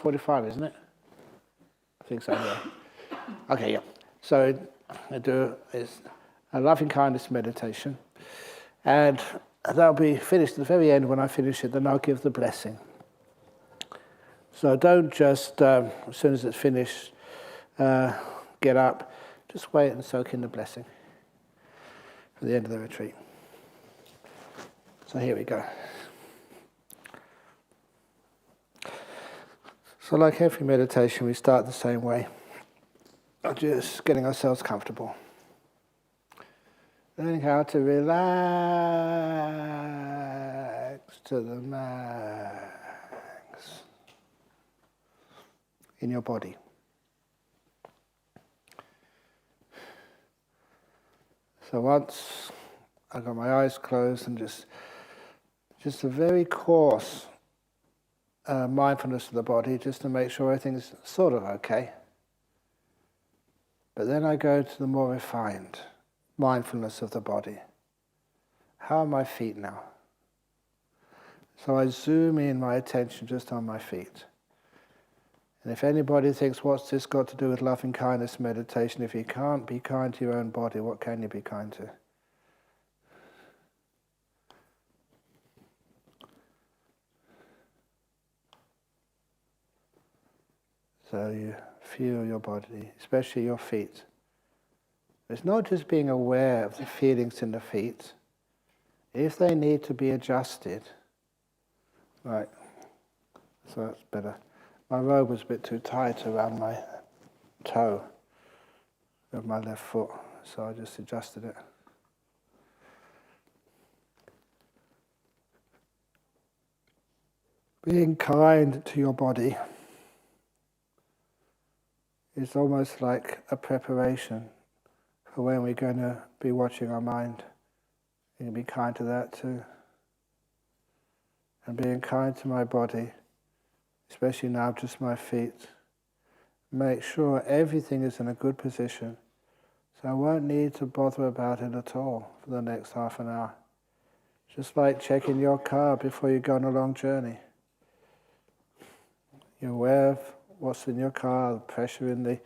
1:45, isn't it? I think so, yeah. Okay, yeah. So I do is a loving kindness meditation. And that'll be finished at the very end. When I finish it, then I'll give the blessing. So don't just, as soon as it's finished, get up. Just wait and soak in the blessing at the end of the retreat. So here we go. So like every meditation, we start the same way. Just getting ourselves comfortable. Learning how to relax to the max in your body. So once I've got my eyes closed and just a very coarse mindfulness of the body, just to make sure everything's sort of okay. But then I go to the more refined mindfulness of the body. How are my feet now? So I zoom in my attention just on my feet. And if anybody thinks, what's this got to do with loving kindness meditation? If you can't be kind to your own body, what can you be kind to? So you feel your body, especially your feet. It's not just being aware of the feelings in the feet. If they need to be adjusted, right, so that's better. My robe was a bit too tight around my toe of my left foot, so I just adjusted it. Being kind to your body is almost like a preparation for when we're going to be watching our mind. You can be kind to that too. And being kind to my body, especially now just my feet, make sure everything is in a good position, so I won't need to bother about it at all for the next half an hour. Just like checking your car before you go on a long journey. You're aware of what's in your car, the pressure in the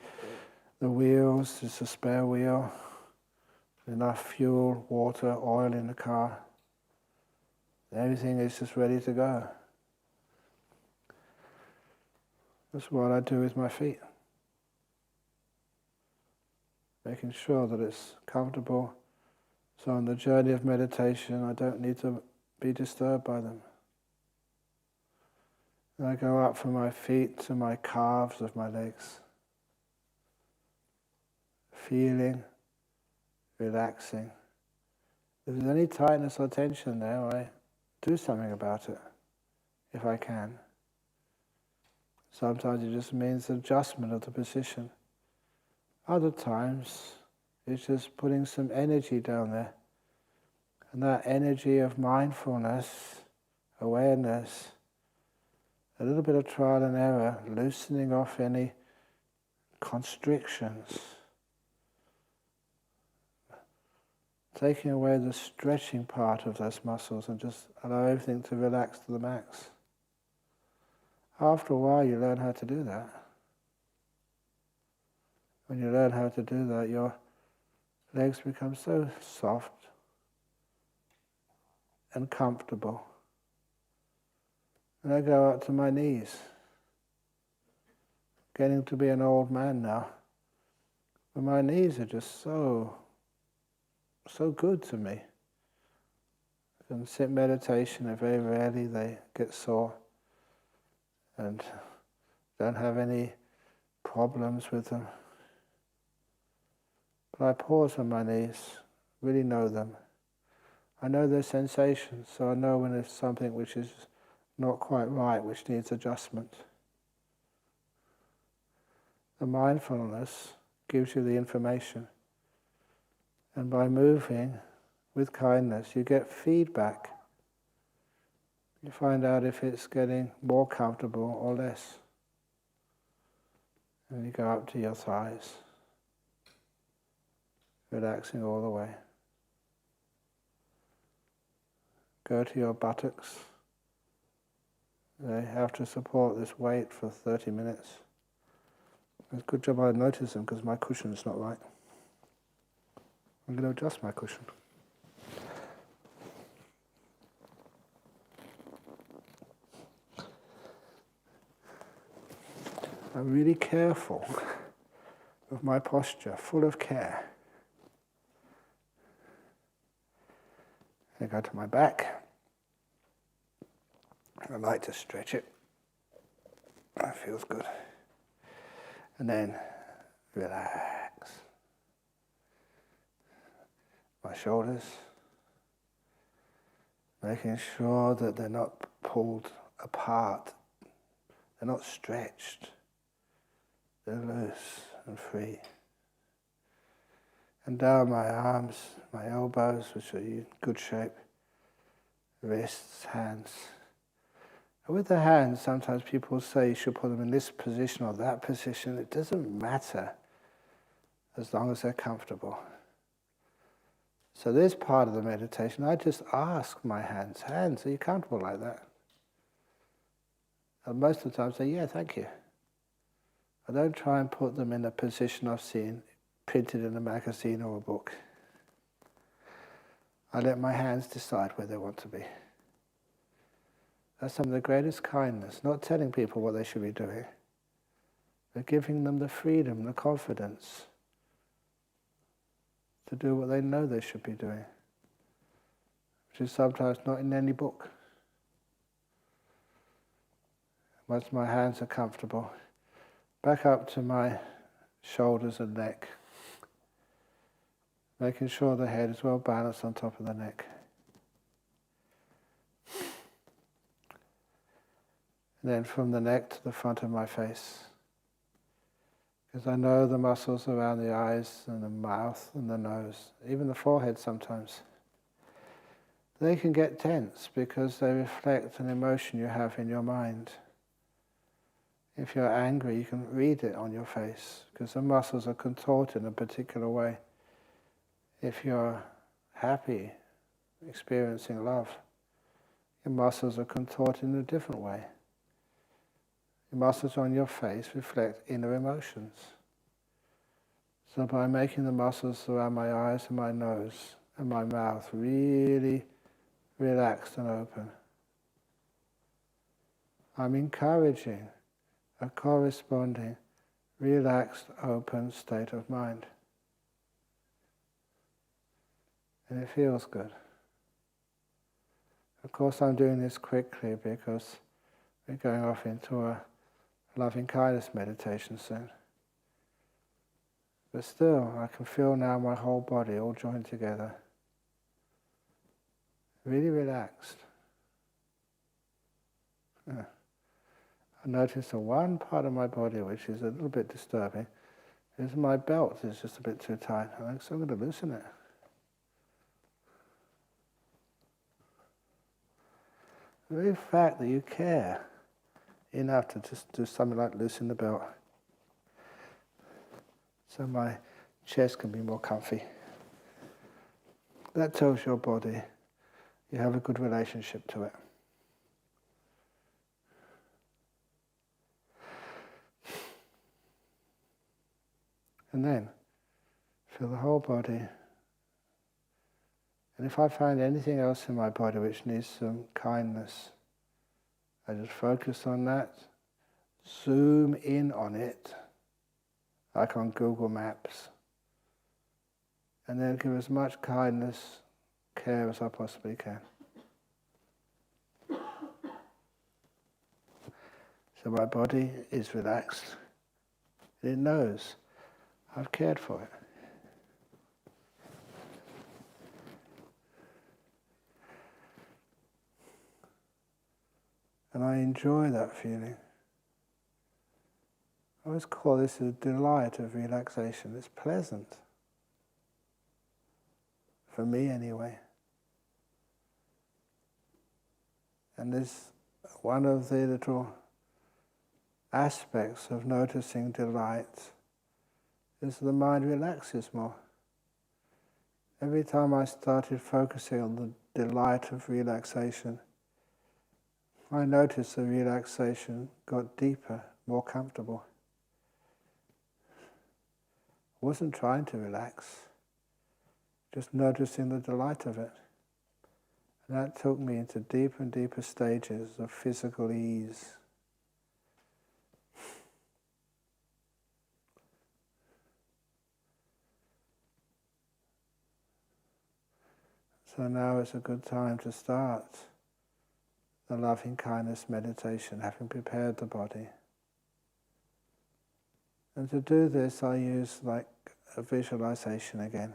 wheels, is a spare wheel, enough fuel, water, oil in the car. Everything is just ready to go. That's what I do with my feet. Making sure that it's comfortable. So on the journey of meditation, I don't need to be disturbed by them. And I go up from my feet to my calves of my legs. Feeling, relaxing. If there's any tightness or tension there, I do something about it, if I can. Sometimes it just means adjustment of the position. Other times, it's just putting some energy down there. And that energy of mindfulness, awareness, a little bit of trial and error, loosening off any constrictions, taking away the stretching part of those muscles and just allow everything to relax to the max. After a while, you learn how to do that. When you learn how to do that, your legs become so soft and comfortable. And I go up to my knees. Getting to be an old man now. But my knees are just so good to me. I can sit meditation and very rarely they get sore. And don't have any problems with them. But I pause on my knees, really know them. I know their sensations, so I know when there's something which is not quite right, which needs adjustment. The mindfulness gives you the information. And by moving with kindness, you get feedback. You find out if it's getting more comfortable or less. And you go up to your thighs, relaxing all the way. Go to your buttocks, They have to support this weight for 30 minutes. It's a good job I noticed them because my cushion is not right. I'm going to adjust my cushion. I'm really careful with my posture, full of care. I go to my back. I like to stretch it. That feels good. And then relax. My shoulders. Making sure that they're not pulled apart. They're not stretched. They're loose and free. And down my arms, my elbows, which are in good shape. Wrists, hands. And with the hands, sometimes people say you should put them in this position or that position. It doesn't matter as long as they're comfortable. So this part of the meditation, I just ask my hands, are you comfortable like that? And most of the time I say, yeah, thank you. I don't try and put them in a position I've seen printed in a magazine or a book. I let my hands decide where they want to be. That's some of the greatest kindness, not telling people what they should be doing, but giving them the freedom, the confidence to do what they know they should be doing, which is sometimes not in any book. Once my hands are comfortable, back up to my shoulders and neck, making sure the head is well balanced on top of the neck. And then from the neck to the front of my face, because I know the muscles around the eyes and the mouth and the nose, even the forehead sometimes, they can get tense because they reflect an emotion you have in your mind. If you're angry, you can read it on your face because the muscles are contorted in a particular way. If you're happy, experiencing love, your muscles are contorted in a different way. The muscles on your face reflect inner emotions. So by making the muscles around my eyes and my nose and my mouth really relaxed and open, I'm encouraging a corresponding relaxed, open state of mind. And it feels good. Of course, I'm doing this quickly because we're going off into a loving kindness meditation soon. But still, I can feel now my whole body all joined together. Really relaxed. Yeah. I notice the one part of my body which is a little bit disturbing is my belt is just a bit too tight. So I'm going to loosen it. The very fact that you care enough to just do something like loosen the belt so my chest can be more comfy. That tells your body you have a good relationship to it. And then feel the whole body. And if I find anything else in my body which needs some kindness, I just focus on that, zoom in on it, like on Google Maps, and then give as much kindness, care as I possibly can. So my body is relaxed. It knows I've cared for it. And I enjoy that feeling. I always call this a delight of relaxation. It's pleasant. For me anyway. And this one of the little aspects of noticing delight is the mind relaxes more. Every time I started focusing on the delight of relaxation, I noticed the relaxation got deeper, more comfortable. I wasn't trying to relax, just noticing the delight of it. And that took me into deeper and deeper stages of physical ease. So now is a good time to start the loving kindness meditation, having prepared the body. And to do this, I use like a visualization again.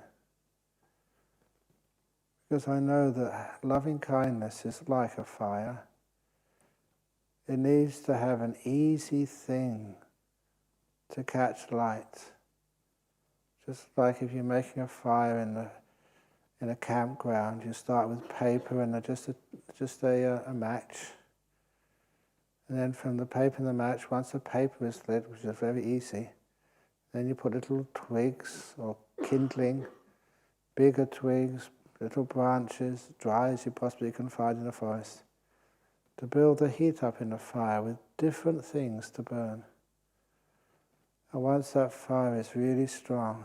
Because I know that loving kindness is like a fire. It needs to have an easy thing to catch light. Just like if you're making a fire in a campground, you start with paper and just a match. And then from the paper and the match, once the paper is lit, which is very easy, then you put little twigs or kindling, bigger twigs, little branches, dry as you possibly can find in a forest, to build the heat up in the fire with different things to burn. And once that fire is really strong,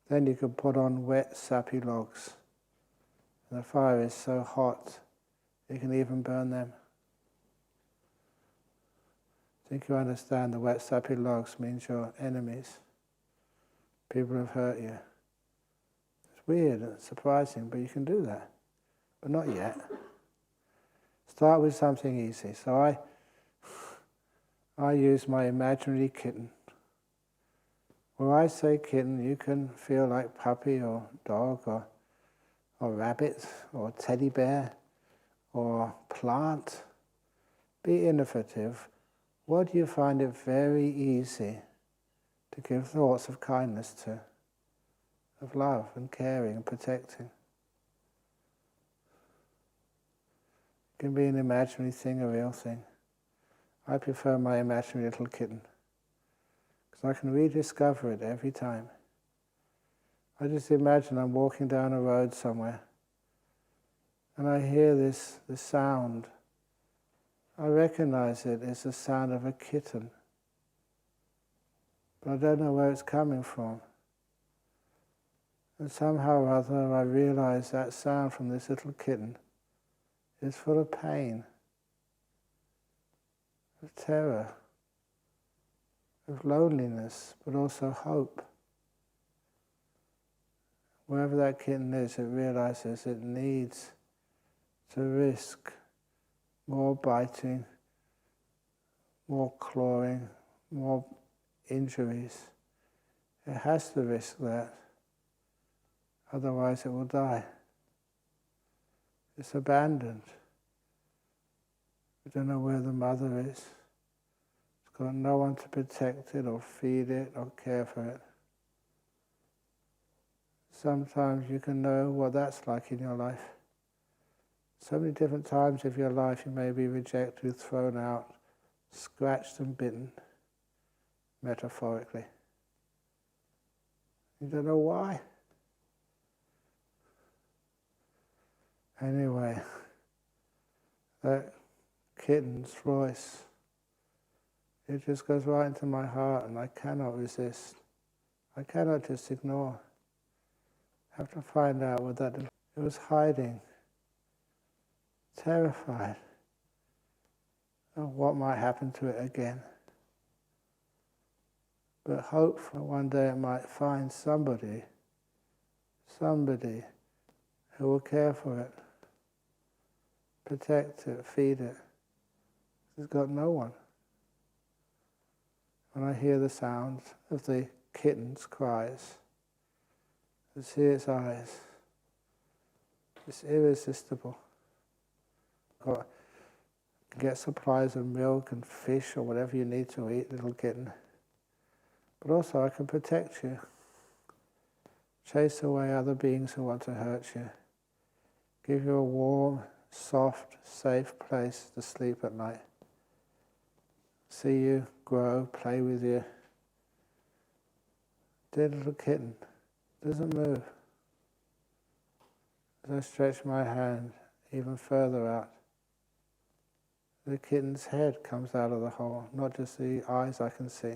then you can put on wet, sappy logs. And the fire is so hot, you can even burn them. I think you understand the wet, sappy logs means your enemies. People have hurt you. It's weird and surprising, but you can do that. But not yet. Start with something easy. So I use my imaginary kitten. When I say kitten, you can feel like puppy or dog or rabbit or teddy bear or plant. Be innovative. What do you find it very easy to give thoughts of kindness to, of love and caring and protecting? It can be an imaginary thing, a real thing. I prefer my imaginary little kitten, because I can rediscover it every time. I just imagine I'm walking down a road somewhere, and I hear this sound. I recognize it as the sound of a kitten, but I don't know where it's coming from. And somehow or other I realize that sound from this little kitten is full of pain, of terror, of loneliness, but also hope. Wherever that kitten is, it realizes it needs to risk more biting, more clawing, more injuries. It has to risk that, otherwise it will die. It's abandoned. We don't know where the mother is. It's got no one to protect it or feed it or care for it. Sometimes you can know what that's like in your life. So many different times of your life you may be rejected, thrown out, scratched and bitten, metaphorically. You don't know why. Anyway, that kitten's voice, it just goes right into my heart and I cannot resist. I cannot just ignore. I have to find out what that is. It was hiding, terrified of what might happen to it again. But hopeful one day it might find somebody who will care for it, protect it, feed it. It's got no one. When I hear the sound of the kitten's cries, I see its eyes. It's irresistible. Get supplies of milk and fish or whatever you need to eat, little kitten. But also I can protect you. Chase away other beings who want to hurt you. Give you a warm, soft, safe place to sleep at night. See you grow, play with you. Dear little kitten, doesn't move. As I stretch my hand even further out, The kitten's head comes out of the hole, not just the eyes I can see.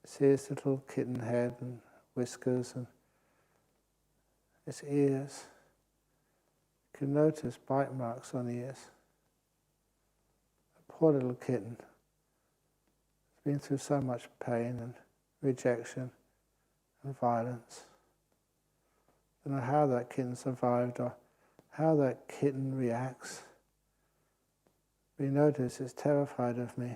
See its little kitten head and whiskers and its ears. You can notice bite marks on the ears. A poor little kitten. It's been through so much pain and rejection and violence. I don't know how that kitten survived or how that kitten reacts. We notice it's terrified of me.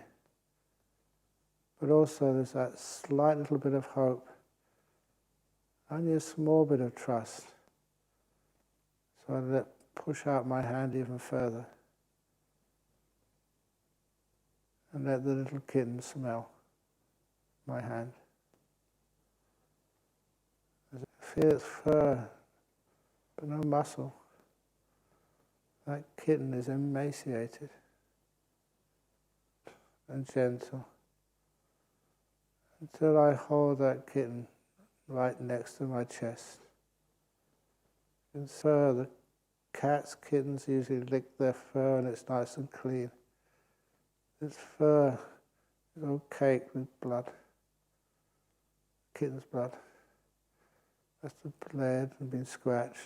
But also there's that slight little bit of hope, only a small bit of trust. So I push out my hand even further and let the little kitten smell my hand. I feel its fur, but no muscle. That kitten is emaciated and gentle. Until I hold that kitten right next to my chest. And fur, the cats, kittens usually lick their fur and it's nice and clean. Its fur is all caked with blood. Kitten's blood. Must have bled and been scratched.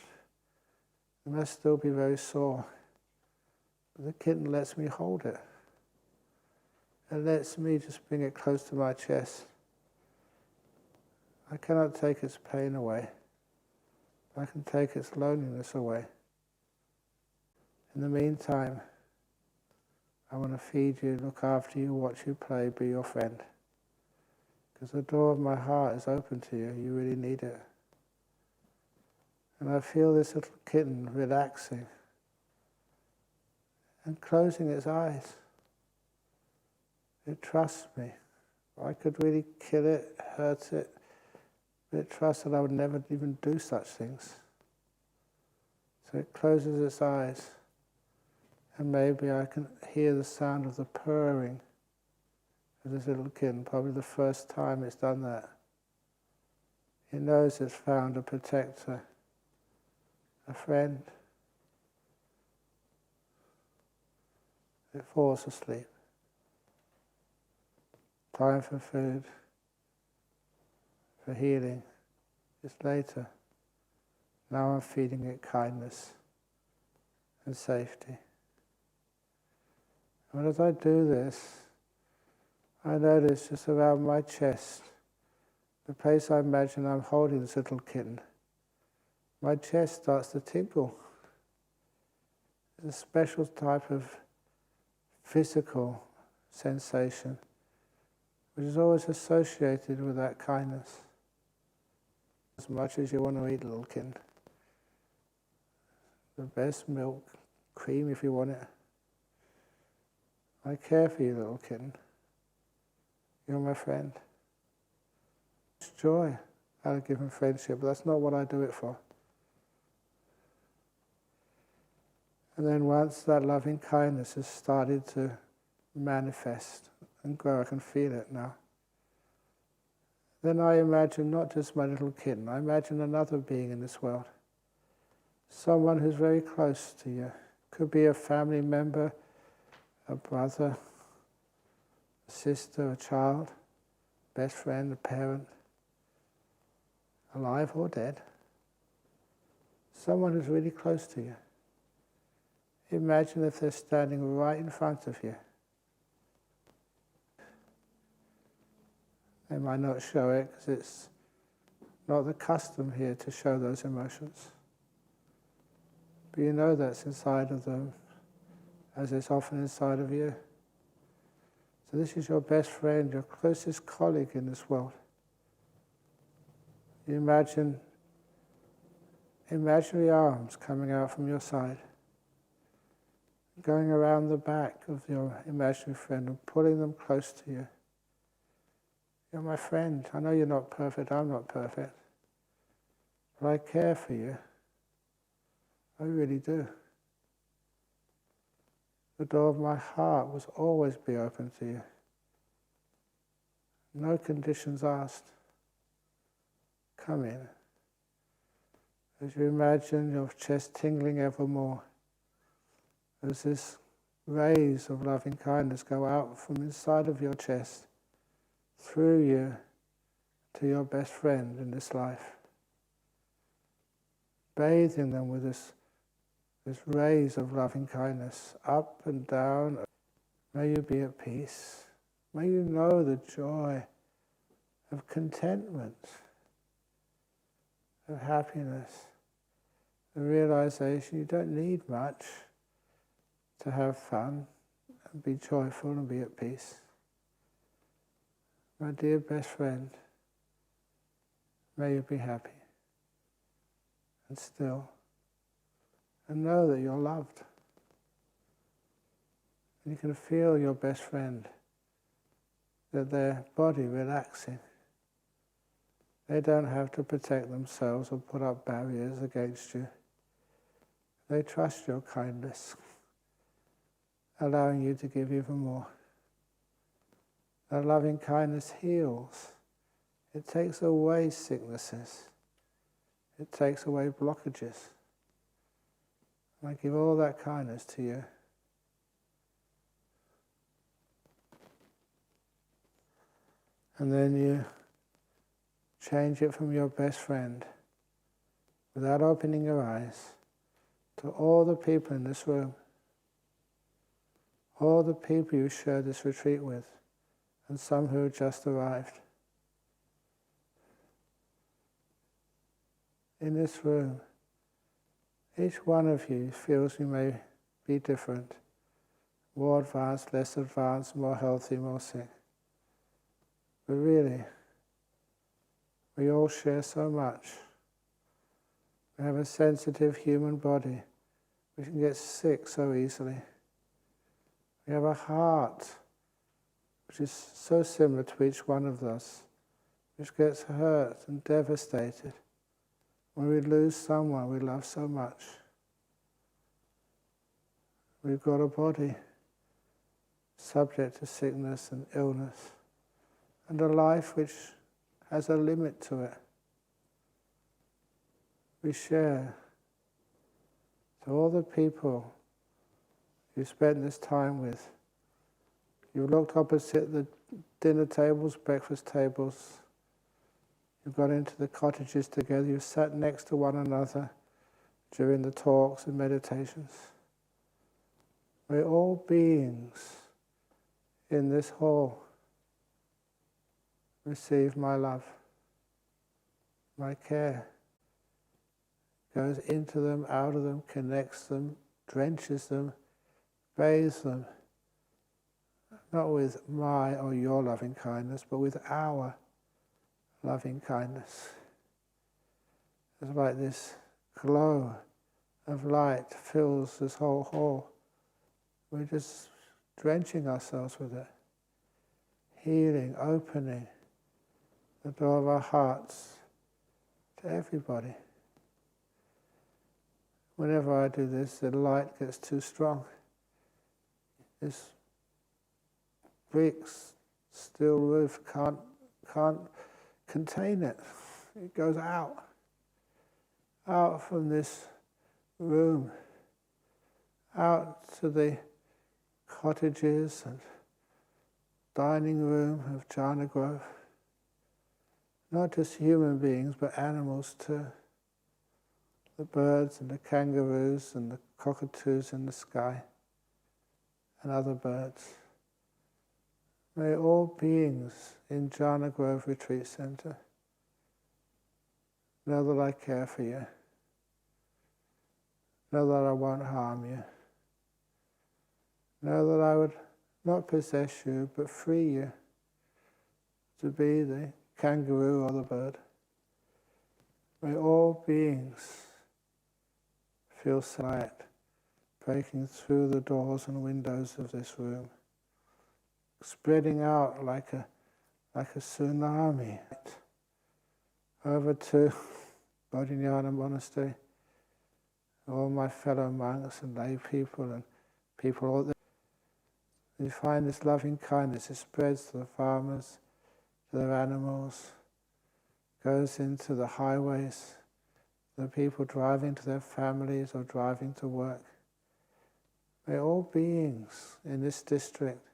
It must still be very sore. But the kitten lets me hold it. It lets me just bring it close to my chest. I cannot take its pain away. I can take its loneliness away. In the meantime, I want to feed you, look after you, watch you play, be your friend. Because the door of my heart is open to you. You really need it. And I feel this little kitten relaxing and closing its eyes. It trusts me. I could really kill it, hurt it, but it trusts that I would never even do such things. So it closes its eyes, and maybe I can hear the sound of the purring of this little kitten, probably the first time it's done that. It knows it's found a protector, a friend. It falls asleep. Time for food, for healing, is later. Now I'm feeding it kindness and safety. And as I do this, I notice just around my chest, the place I imagine I'm holding this little kitten, my chest starts to tingle. It's a special type of physical sensation, which is always associated with that kindness. As much as you want to eat, little kitten. The best milk, cream if you want it. I care for you, little kitten. You're my friend. It's joy out of giving friendship, but that's not what I do it for. And then once that loving kindness has started to manifest and grow, I can feel it now. Then I imagine not just my little kitten, I imagine another being in this world. Someone who's very close to you. Could be a family member, a brother, a sister, a child, best friend, a parent, alive or dead. Someone who's really close to you. Imagine if they're standing right in front of you. They might not show it because it's not the custom here to show those emotions. But you know that's inside of them, as it's often inside of you. So this is your best friend, your closest colleague in this world. You imagine imaginary arms coming out from your side, going around the back of your imaginary friend and pulling them close to you. You're my friend. I know you're not perfect. I'm not perfect. But I care for you. I really do. The door of my heart will always be open to you. No conditions asked. Come in. As you imagine your chest tingling ever more, as this rays of loving kindness go out from inside of your chest, through you, to your best friend in this life. Bathing them with this rays of loving kindness, up and down. May you be at peace. May you know the joy of contentment, of happiness, the realization you don't need much to have fun and be joyful and be at peace. My dear best friend, may you be happy and still, and know that you're loved. And you can feel your best friend, that their body relaxing. They don't have to protect themselves or put up barriers against you. They trust your kindness, allowing you to give even more. That loving kindness heals. It takes away sicknesses. It takes away blockages. And I give all that kindness to you. And then you change it from your best friend, without opening your eyes, to all the people in this room, all the people you share this retreat with, and some who have just arrived. In this room, each one of you feels you may be different, more advanced, less advanced, more healthy, more sick. But really, we all share so much. We have a sensitive human body. We can get sick so easily. We have a heart which is so similar to each one of us, which gets hurt and devastated when we lose someone we love so much. We've got a body subject to sickness and illness, and a life which has a limit to it. We share to all the people you spent this time with. You've looked opposite the dinner tables, breakfast tables. You've gone into the cottages together. You've sat next to one another during the talks and meditations. We're all beings in this hall. Receive my love. My care goes into them, out of them, connects them, drenches them, bathes them, not with my or your loving kindness, but with our loving kindness. It's like this glow of light fills this whole hall. We're just drenching ourselves with it, healing, opening the door of our hearts to everybody. Whenever I do this, the light gets too strong. This brick, steel roof can't contain it. It goes out from this room, out to the cottages and dining room of Jhana Grove. Not just human beings, but animals too. The birds and the kangaroos and the cockatoos in the sky and other birds. May all beings in Jhana Grove Retreat Center know that I care for you. Know that I won't harm you. Know that I would not possess you, but free you to be the kangaroo or the bird. May all beings feel light breaking through the doors and windows of this room, spreading out like a tsunami over to Bodhinyana Monastery, all my fellow monks and lay people and people all there. You find this loving kindness, it spreads to the farmers, to their animals, goes into the highways, the people driving to their families or driving to work. May all beings in this district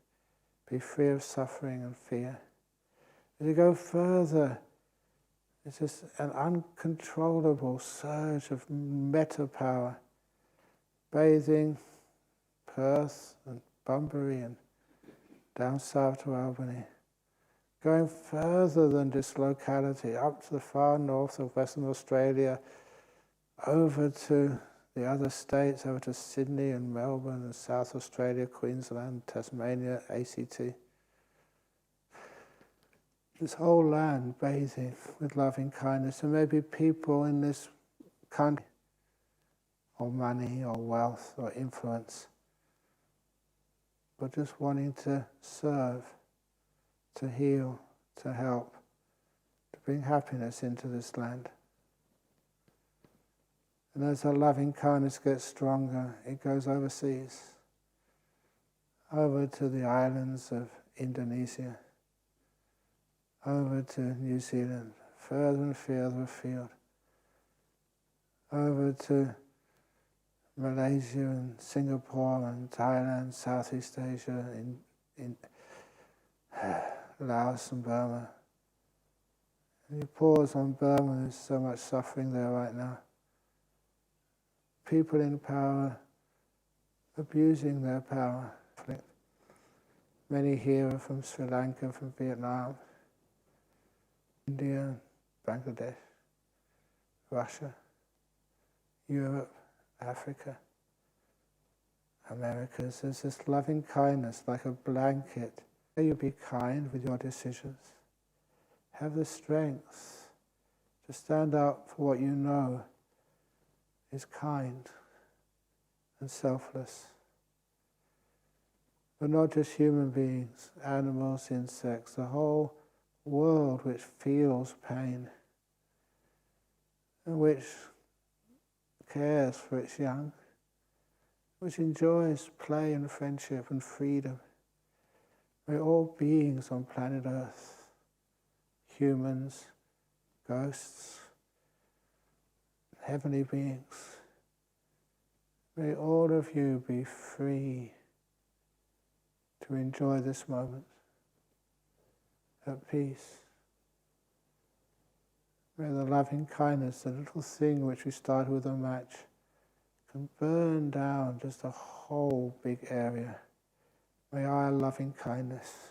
be free of suffering and fear. As you go further, it's just an uncontrollable surge of metta power, bathing Perth and Bunbury and down south to Albany, going further than this locality, up to the far north of Western Australia, over to the other states, over to Sydney and Melbourne and South Australia, Queensland, Tasmania, ACT. This whole land bathing with loving kindness. And maybe people in this country, or money, or wealth, or influence, but just wanting to serve, to heal, to help, to bring happiness into this land. And as our loving kindness gets stronger, it goes overseas, over to the islands of Indonesia, over to New Zealand, further and further afield, over to Malaysia and Singapore and Thailand, Southeast Asia, in Laos and Burma. And you pause on Burma, there's so much suffering there right now. People in power abusing their power. Many here are from Sri Lanka, from Vietnam, India, Bangladesh, Russia, Europe, Africa, Americas. There's this loving kindness like a blanket. You be kind with your decisions. Have the strength to stand up for what you know is kind and selfless. But not just human beings, animals, insects, the whole world which feels pain and which cares for its young, which enjoys play and friendship and freedom. May all beings on planet Earth, humans, ghosts, heavenly beings, may all of you be free to enjoy this moment at peace. May the loving kindness, the little thing which we started with a match, can burn down just a whole big area. May our loving kindness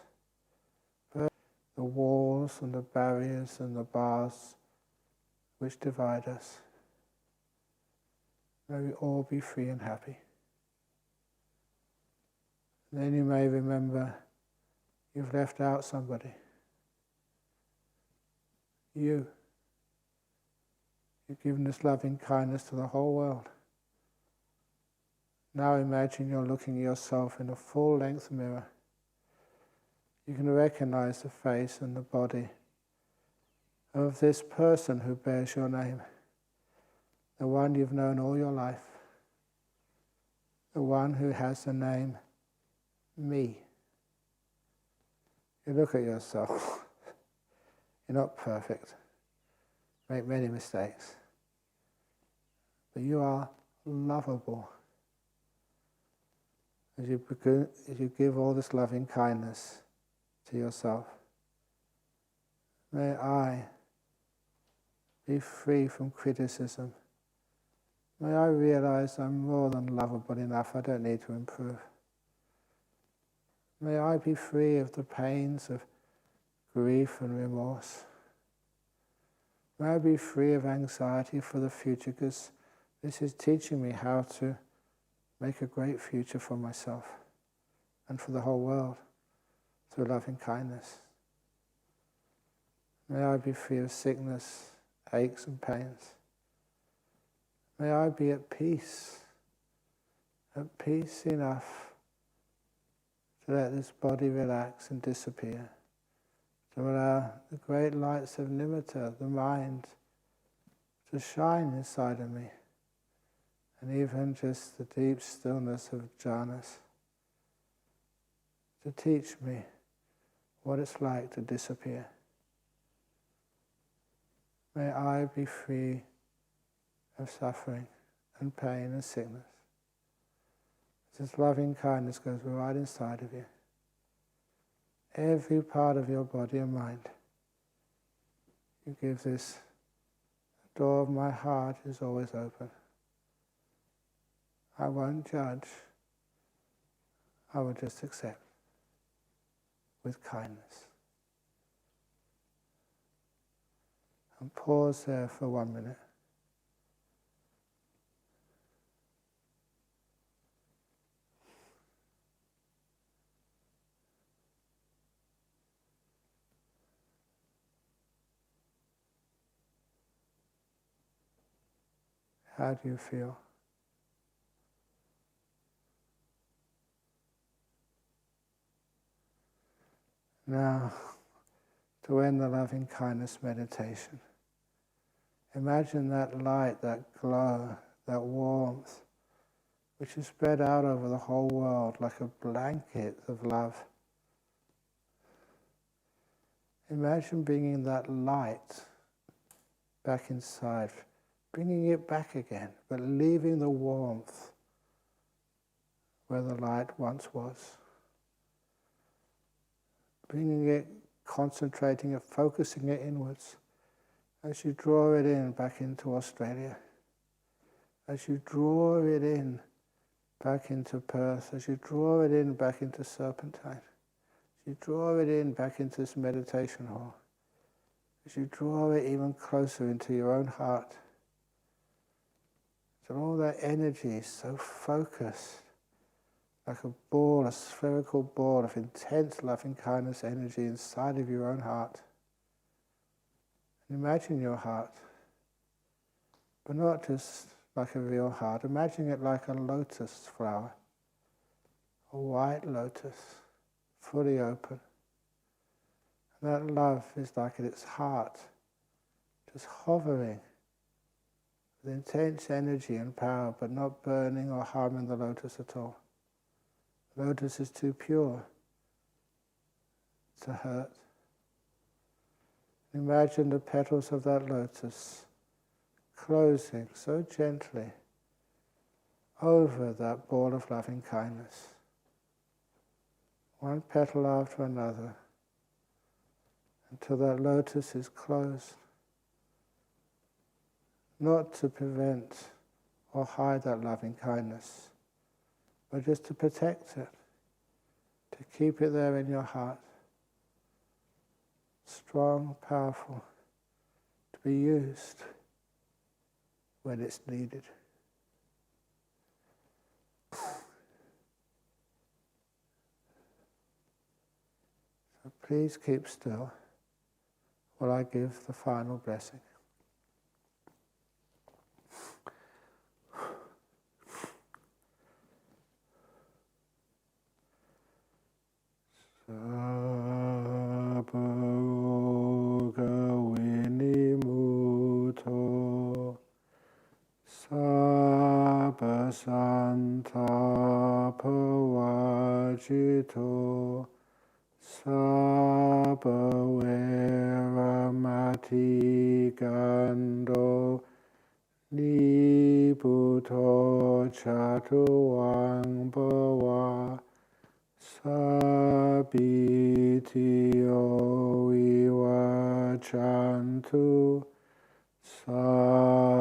burn the walls and the barriers and the bars which divide us. May we all be free and happy. And then you may remember you've left out somebody. You've given this loving kindness to the whole world. Now imagine you're looking at yourself in a full-length mirror. You can recognize the face and the body of this person who bears your name, the one you've known all your life, the one who has the name me. You look at yourself. You're not perfect. Make many mistakes. But you are lovable. As you give all this loving kindness to yourself, may I be free from criticism. May I realize I'm more than lovable enough. I don't need to improve. May I be free of the pains of grief and remorse. May I be free of anxiety for the future, because this is teaching me how to make a great future for myself and for the whole world through loving kindness. May I be free of sickness, aches and pains. May I be at peace enough to let this body relax and disappear, to allow the great lights of nimitta, the mind, to shine inside of me, and even just the deep stillness of jhanas, to teach me what it's like to disappear. May I be free of suffering and pain and sickness. This loving kindness goes right inside of you. Every part of your body and mind. You give this, the door of my heart is always open. I won't judge. I will just accept with kindness. And pause there for 1 minute. How do you feel? Now, to end the loving kindness meditation, imagine that light, that glow, that warmth, which is spread out over the whole world like a blanket of love. Imagine bringing that light back inside, bringing it back again, but leaving the warmth where the light once was. Bringing it, concentrating it, focusing it inwards. As you draw it in back into Australia, as you draw it in back into Perth, as you draw it in back into Serpentine, as you draw it in back into this meditation hall, as you draw it even closer into your own heart, so all that energy is so focused, like a ball, a spherical ball of intense loving kindness energy inside of your own heart. And imagine your heart, but not just like a real heart. Imagine it like a lotus flower, a white lotus, fully open. And that love is like at its heart, just hovering with intense energy and power, but not burning or harming the lotus at all. The lotus is too pure to hurt. Imagine the petals of that lotus closing so gently over that ball of loving kindness. One petal after another, until that lotus is closed. Not to prevent or hide that loving kindness, but just to protect it, to keep it there in your heart. Strong, powerful, to be used when it's needed. So please keep still while I give the final blessing. Sabaroga vinimuto, sabasantapavajito, sabaveramati niputo chatuang bhava, sabitiyo vivachantu, sabarogo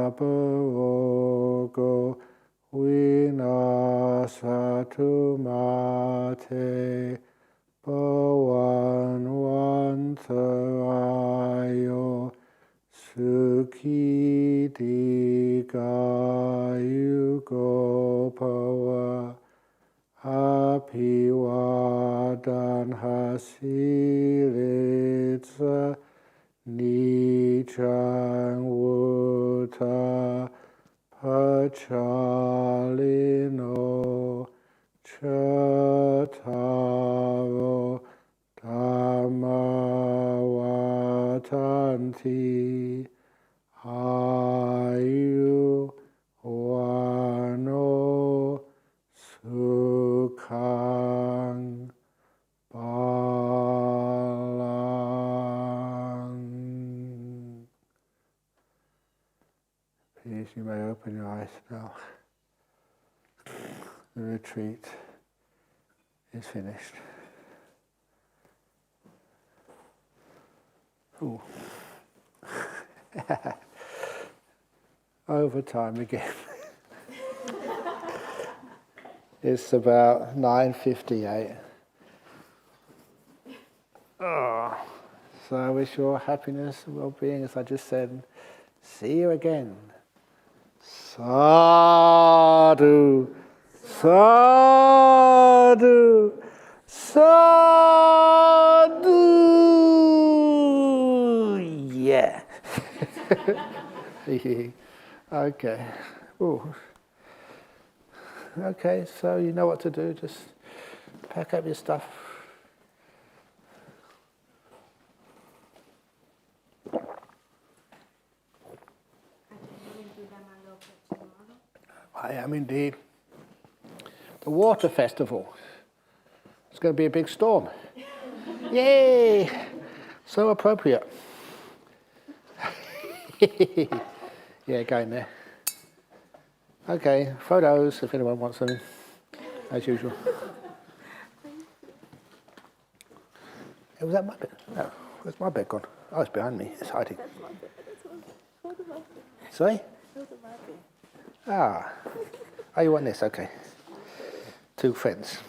vinasatu mate, bhavanvantarayo sukhi dikayugo bhava, apivadan hasiritsa nichang vuta pachalino chataro dhammavatanti ayu vano sukhang balang. Please, you may open your eyes now. the retreat is finished. Ooh. Overtime again. It's about 9:58. Oh. So I wish you all happiness and well-being, as I just said. See you again. Sadhu, sadhu, sadhu. Yeah. Okay. Ooh. Okay, so you know what to do. Just pack up your stuff. I am indeed. The water festival. It's going to be a big storm. Yay! So appropriate. Yeah, going there. Okay, photos if anyone wants them, as usual. Hey, was that my bed? No, where's my bed gone? Oh, it's behind me. It's hiding. That's my bed. That's one. Sorry? Those are my bed. Ah. Oh, you want this? Okay. Two friends.